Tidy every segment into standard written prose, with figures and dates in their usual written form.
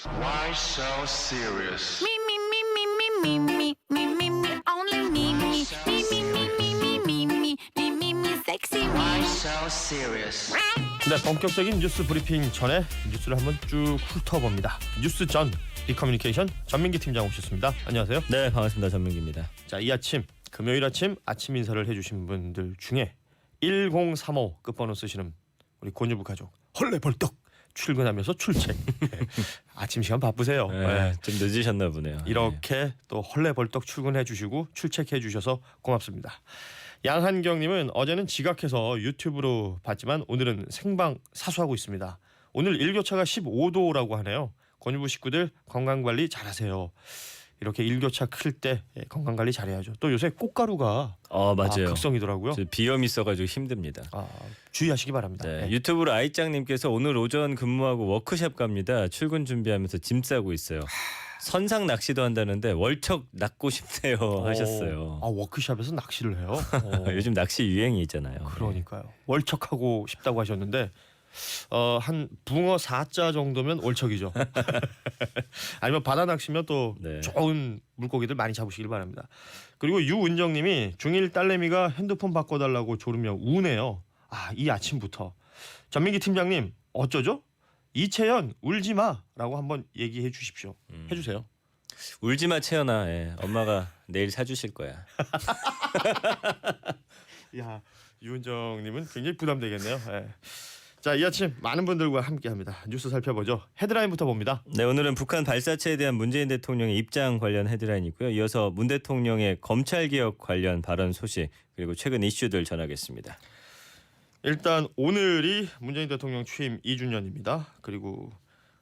Why so serious? Me, me, me, me, me, me, me, me, me, me, only me, me, me, me, me, me, me, me, me, me, me, me, sexy Why me. so serious? 네, 본격적인 뉴스 브리핑 전에 뉴스를 한번 쭉 훑어봅니다. 뉴스 전 비커뮤니케이션 전민기 팀장 오셨습니다. 안녕하세요. 네, 반갑습니다. 전민기입니다. 자, 이 아침 금요일 아침 인사를 해주신 분들 중에 1035 끝번호 쓰시는 우리 권유부 가족 헐레벌떡 출근하면서 출첵. 네, 아침 시간 바쁘세요. 네. 좀 늦으셨나 보네요. 이렇게 또 헐레벌떡 출근해 주시고 출첵해 주셔서 고맙습니다. 양한경님은 어제는 지각해서 유튜브로 봤지만 오늘은 생방 사수하고 있습니다. 오늘 일교차가 15도라고 하네요. 권유부 식구들 건강관리 잘하세요. 이렇게 일교차 클 때 건강관리 잘해야죠. 또 요새 꽃가루가 맞아요. 극성이더라고요. 비염이 있어가지고 힘듭니다. 주의하시기 바랍니다. 네, 네. 유튜브로 아이짱님께서 오늘 오전 근무하고 워크숍 갑니다. 출근 준비하면서 짐 싸고 있어요. 선상 낚시도 한다는데 월척 낚고 싶네요 하셨어요. 워크숍에서 낚시를 해요? 요즘 낚시 유행이 있잖아요. 그러니까요. 월척하고 싶다고 하셨는데 한 붕어 4자 정도면 월척이죠. 아니면 바다 낚시면 또 네. 좋은 물고기들 많이 잡으시길 바랍니다. 그리고 유은정님이 중1 딸내미가 핸드폰 바꿔달라고 졸으며 우네요. 이 아침부터. 전민기 팀장님 어쩌죠? 이채연 울지마라고 한번 얘기해 주십시오. 해주세요. 울지마 채연아. 예, 엄마가 내일 사주실 거야. 야, 유은정님은 굉장히 부담되겠네요. 예. 자, 이 아침 많은 분들과 함께합니다. 뉴스 살펴보죠. 헤드라인부터 봅니다. 네, 오늘은 북한 발사체에 대한 문재인 대통령의 입장 관련 헤드라인이고요. 이어서 문 대통령의 검찰개혁 관련 발언 소식 그리고 최근 이슈들 전하겠습니다. 일단 오늘이 문재인 대통령 취임 2주년입니다. 그리고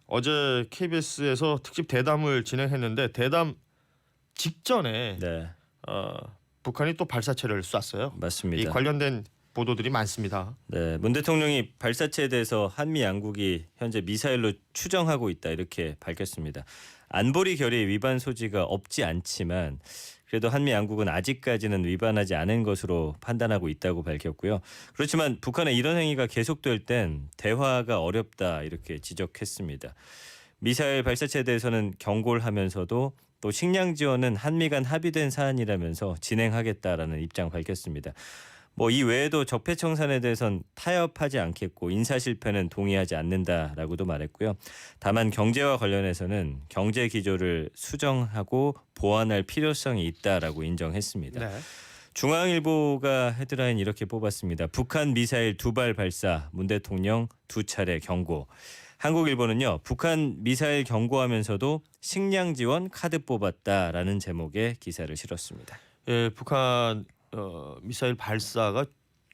어제 KBS에서 특집 대담을 진행했는데 대담 직전에 네, 북한이 또 발사체를 쐈어요. 맞습니다. 이 관련된 보도들이 많습니다. 네, 문 대통령이 발사체에 대해서 한미 양국이 현재 미사일로 추정하고 있다 이렇게 밝혔습니다. 안보리 결의 위반 소지가 없지 않지만 그래도 한미 양국은 아직까지는 위반하지 않은 것으로 판단하고 있다고 밝혔고요. 그렇지만 북한의 이런 행위가 계속될 땐 대화가 어렵다 이렇게 지적했습니다. 미사일 발사체에 대해서는 경고를 하면서도 또 식량 지원은 한미 간 합의된 사안이라면서 진행하겠다라는 입장 밝혔습니다. 이 외에도 적폐청산에 대해선 타협하지 않겠고 인사실패는 동의하지 않는다라고도 말했고요. 다만 경제와 관련해서는 경제 기조를 수정하고 보완할 필요성이 있다라고 인정했습니다. 네. 중앙일보가 헤드라인 이렇게 뽑았습니다. 북한 미사일 2발 발사, 문 대통령 2차례 경고. 한국일보는요. 북한 미사일 경고하면서도 식량 지원 카드 뽑았다라는 제목의 기사를 실었습니다. 예, 북한 미사일 발사가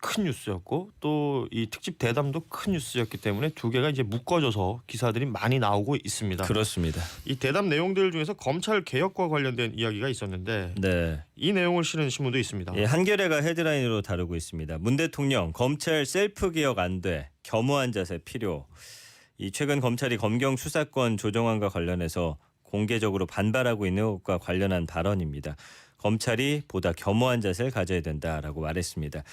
큰 뉴스였고 또 이 특집 대담도 큰 뉴스였기 때문에 두 개가 이제 묶어져서 기사들이 많이 나오고 있습니다. 그렇습니다. 이 대담 내용들 중에서 검찰 개혁과 관련된 이야기가 있었는데 네. 이 내용을 실은 신문도 있습니다. 예, 한겨레가 헤드라인으로 다루고 있습니다. 문 대통령 검찰 셀프 개혁 안 돼. 겸허한 자세 필요. 이 최근 검찰이 검경 수사권 조정안과 관련해서 공개적으로 반발하고 있는 것과 관련한 발언입니다. 검찰이 보다 겸허한 자세를 가져야 된다라고 말했습니다.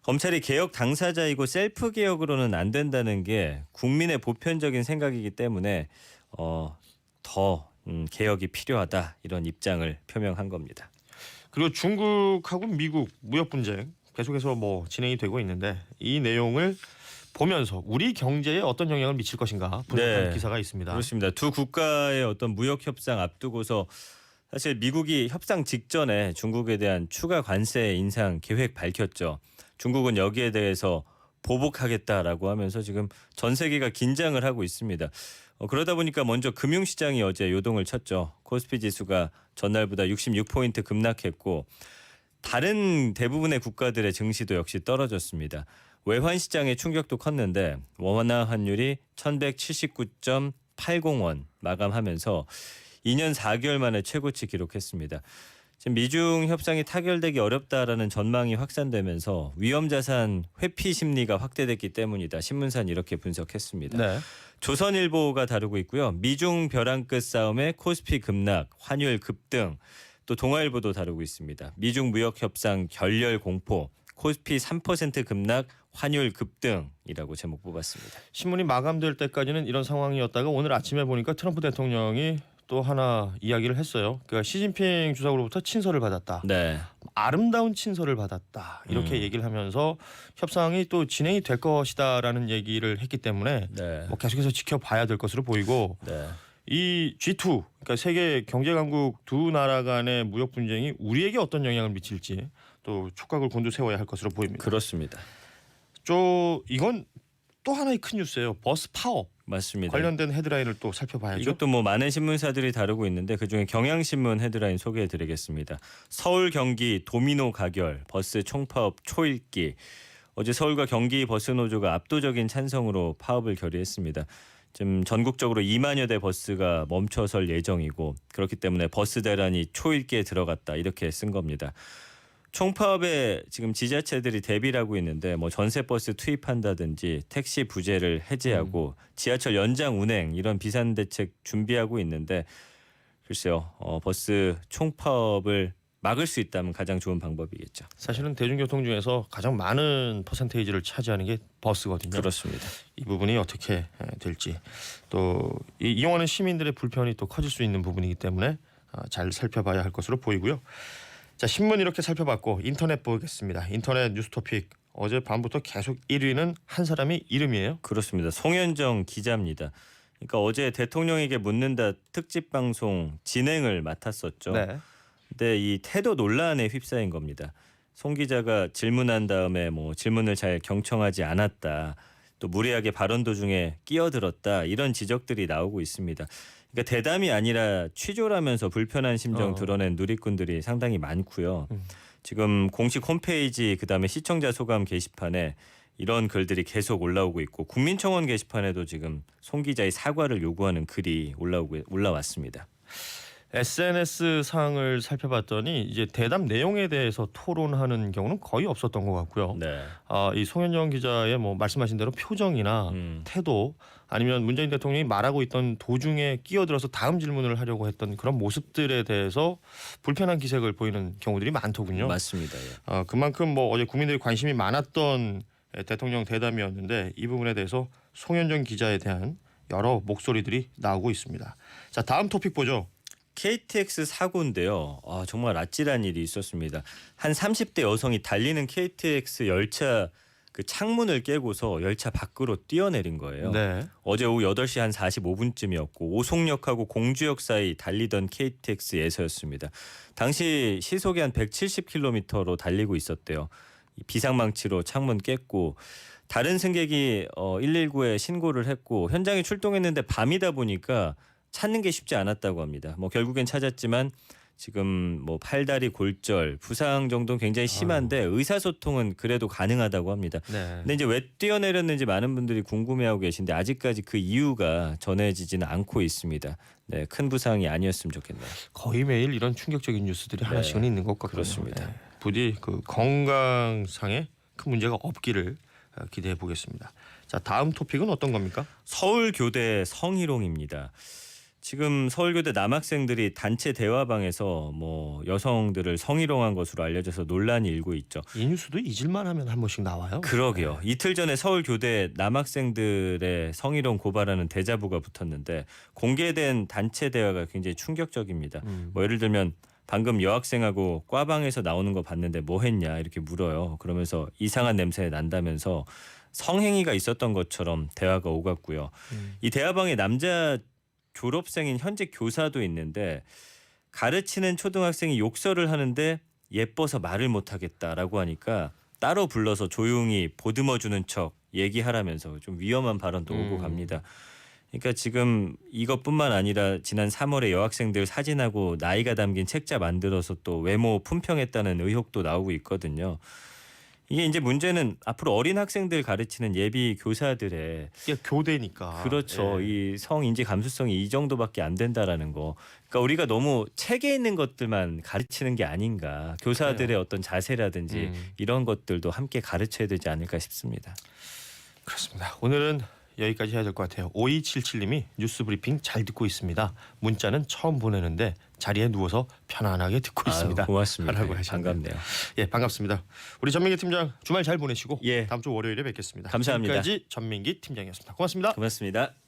검찰이 개혁 당사자이고 셀프 개혁으로는 안 된다는 게 국민의 보편적인 생각이기 때문에 더 개혁이 필요하다 이런 입장을 표명한 겁니다. 그리고 중국하고 미국 무역 분쟁 계속해서 진행이 되고 있는데 이 내용을 보면서 우리 경제에 어떤 영향을 미칠 것인가 분석하는 기사가 있습니다. 그렇습니다. 두 국가의 어떤 무역 협상 앞두고서 사실 미국이 협상 직전에 중국에 대한 추가 관세 인상 계획 밝혔죠. 중국은 여기에 대해서 보복하겠다라고 하면서 지금 전 세계가 긴장을 하고 있습니다. 그러다 보니까 먼저 금융시장이 어제 요동을 쳤죠. 코스피 지수가 전날보다 66포인트 급락했고 다른 대부분의 국가들의 증시도 역시 떨어졌습니다. 외환 시장의 충격도 컸는데 원화 환율이 1179.80원 마감하면서 2년 4개월 만에 최고치 기록했습니다. 지금 미중 협상이 타결되기 어렵다라는 전망이 확산되면서 위험자산 회피 심리가 확대됐기 때문이다. 신문사는 이렇게 분석했습니다. 네. 조선일보가 다루고 있고요. 미중 벼랑 끝 싸움에 코스피 급락, 환율 급등, 또 동아일보도 다루고 있습니다. 미중 무역 협상 결렬 공포, 코스피 3% 급락, 환율 급등이라고 제목 뽑았습니다. 신문이 마감될 때까지는 이런 상황이었다가 오늘 아침에 보니까 트럼프 대통령이 또 하나 이야기를 했어요. 그러니까 시진핑 주석으로부터 친서를 받았다. 네. 아름다운 친서를 받았다. 이렇게 얘기를 하면서 협상이 또 진행이 될 것이다라는 얘기를 했기 때문에 네. 뭐 계속해서 지켜봐야 될 것으로 보이고 네. 이 G2 그러니까 세계 경제 강국 두 나라 간의 무역 분쟁이 우리에게 어떤 영향을 미칠지 또 촉각을 곤두세워야 할 것으로 보입니다. 그렇습니다. 이건 또 하나의 큰 뉴스예요. 버스 파업 맞습니다. 관련된 헤드라인을 또 살펴봐야죠. 이것도 뭐 많은 신문사들이 다루고 있는데 그중에 경향신문 헤드라인 소개해드리겠습니다. 서울 경기 도미노 가결 버스 총파업 초읽기. 어제 서울과 경기 버스 노조가 압도적인 찬성으로 파업을 결의했습니다. 지금 전국적으로 2만여 대 버스가 멈춰설 예정이고 그렇기 때문에 버스 대란이 초읽기에 들어갔다 이렇게 쓴 겁니다. 총파업에 지금 지자체들이 대비를 하고 있는데 뭐 전세버스 투입한다든지 택시 부재를 해제하고 지하철 연장 운행 이런 비상 대책 준비하고 있는데 글쎄요 버스 총파업을 막을 수 있다면 가장 좋은 방법이겠죠. 사실은 대중교통 중에서 가장 많은 퍼센테이지를 차지하는 게 버스거든요. 그렇습니다. 이 부분이 어떻게 될지 또 이용하는 시민들의 불편이 또 커질 수 있는 부분이기 때문에 잘 살펴봐야 할 것으로 보이고요. 자, 신문 이렇게 살펴봤고 인터넷 보겠습니다. 인터넷 뉴스 토픽 어제 밤부터 계속 1위는 한 사람의 이름이에요. 그렇습니다. 송현정 기자입니다. 그러니까 어제 대통령에게 묻는다 특집 방송 진행을 맡았었죠. 네. 근데 이 태도 논란에 휩싸인 겁니다. 송 기자가 질문한 다음에 뭐 질문을 잘 경청하지 않았다. 또 무리하게 발언 도중에 끼어들었다. 이런 지적들이 나오고 있습니다. 그러니까 대담이 아니라 취조라면서 불편한 심정 드러낸 누리꾼들이 상당히 많고요. 지금 공식 홈페이지 그다음에 시청자 소감 게시판에 이런 글들이 계속 올라오고 있고 국민청원 게시판에도 지금 송 기자의 사과를 요구하는 글이 올라왔습니다. SNS 상을 살펴봤더니 이제 대담 내용에 대해서 토론하는 경우는 거의 없었던 것 같고요. 네. 이 송현정 기자의 뭐 말씀하신 대로 표정이나 태도 아니면 문재인 대통령이 말하고 있던 도중에 끼어들어서 다음 질문을 하려고 했던 그런 모습들에 대해서 불편한 기색을 보이는 경우들이 많더군요. 맞습니다. 예. 그만큼 뭐 어제 국민들이 관심이 많았던 대통령 대담이었는데 이 부분에 대해서 송현정 기자에 대한 여러 목소리들이 나오고 있습니다. 자, 다음 토픽 보죠. KTX 사고인데요. 정말 아찔한 일이 있었습니다. 한 30대 여성이 달리는 KTX 열차 그 창문을 깨고서 열차 밖으로 뛰어내린 거예요. 네. 어제 오후 8시 한 45분쯤이었고 오송역하고 공주역 사이 달리던 KTX에서였습니다. 당시 시속이 한 170km로 달리고 있었대요. 비상망치로 창문 깼고 다른 승객이 119에 신고를 했고 현장에 출동했는데 밤이다 보니까 찾는 게 쉽지 않았다고 합니다. 뭐 결국엔 찾았지만 지금 뭐 팔다리 골절, 부상 정도는 굉장히 심한데 의사소통은 그래도 가능하다고 합니다. 네. 근데 이제 왜 뛰어내렸는지 많은 분들이 궁금해하고 계신데 아직까지 그 이유가 전해지지는 않고 있습니다. 네, 큰 부상이 아니었으면 좋겠네요. 거의 매일 이런 충격적인 뉴스들이 하나씩은 있는 것 같군요. 그렇습니다. 네. 부디 그 건강상에 큰 문제가 없기를 기대해 보겠습니다. 자, 다음 토픽은 어떤 겁니까? 서울교대 성희롱입니다. 지금 서울교대 남학생들이 단체 대화방에서 뭐 여성들을 성희롱한 것으로 알려져서 논란이 일고 있죠. 이 뉴스도 잊을만 하면 한 번씩 나와요. 그러게요. 이틀 전에 서울교대 남학생들의 성희롱 고발하는 대자보가 붙었는데 공개된 단체 대화가 굉장히 충격적입니다. 뭐 예를 들면 방금 여학생하고 과방에서 나오는 거 봤는데 뭐 했냐 이렇게 물어요. 그러면서 이상한 냄새 난다면서 성행위가 있었던 것처럼 대화가 오갔고요. 이 대화방에 남자 졸업생인 현직 교사도 있는데 가르치는 초등학생이 욕설을 하는데 예뻐서 말을 못하겠다라고 하니까 따로 불러서 조용히 보듬어주는 척 얘기하라면서 좀 위험한 발언도 오고 갑니다. 그러니까 지금 이것뿐만 아니라 지난 3월에 여학생들 사진하고 나이가 담긴 책자 만들어서 또 외모 품평했다는 의혹도 나오고 있거든요. 이게 이제 문제는 앞으로 어린 학생들 가르치는 예비 교사들의 이게 교대니까. 그렇죠. 예. 이 성인지 감수성이 이 정도밖에 안 된다라는 거. 그러니까 우리가 너무 책에 있는 것들만 가르치는 게 아닌가. 교사들의 어떤 자세라든지 이런 것들도 함께 가르쳐야 되지 않을까 싶습니다. 그렇습니다. 오늘은 여기까지 해야 될 것 같아요. 5277님이 뉴스 브리핑 잘 듣고 있습니다. 문자는 처음 보내는데 자리에 누워서 편안하게 듣고 있습니다. 고맙습니다. 라고 하셨네요. 반갑네요. 예, 반갑습니다. 우리 전민기 팀장 주말 잘 보내시고 예. 다음 주 월요일에 뵙겠습니다. 감사합니다. 지금까지 전민기 팀장이었습니다. 고맙습니다. 고맙습니다.